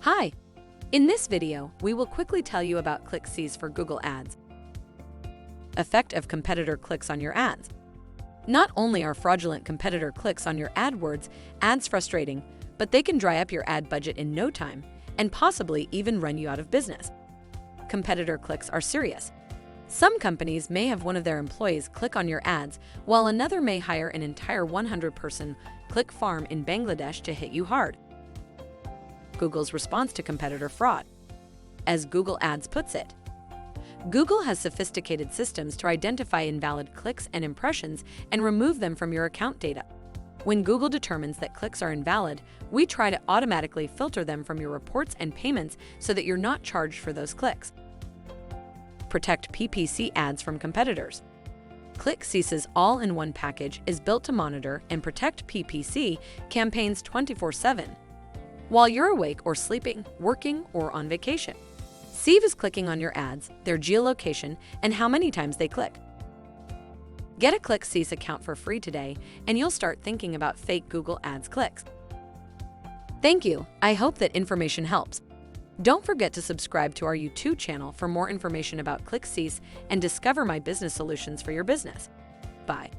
Hi! In this video, we will quickly tell you about ClickCease for Google Ads. Effect of competitor clicks on your ads. Not only are fraudulent competitor clicks on your AdWords ads frustrating, but they can dry up your ad budget in no time and possibly even run you out of business. Competitor clicks are serious. Some companies may have one of their employees click on your ads, while another may hire an entire 100-person click farm in Bangladesh to hit you hard. Google's response to competitor fraud. As Google Ads puts it, Google has sophisticated systems to identify invalid clicks and impressions and remove them from your account data. When Google determines that clicks are invalid, we try to automatically filter them from your reports and payments so that you're not charged for those clicks. Protect PPC ads from competitors. ClickCease's all-in-one package is built to monitor and protect PPC campaigns 24/7. While you're awake or sleeping, working, or on vacation, Steve is clicking on your ads, their geolocation, and how many times they click. Get a ClickCease account for free today, and you'll start thinking about fake Google Ads clicks. Thank you. I hope that information helps. Don't forget to subscribe to our YouTube channel for more information about ClickCease and discover my business solutions for your business. Bye.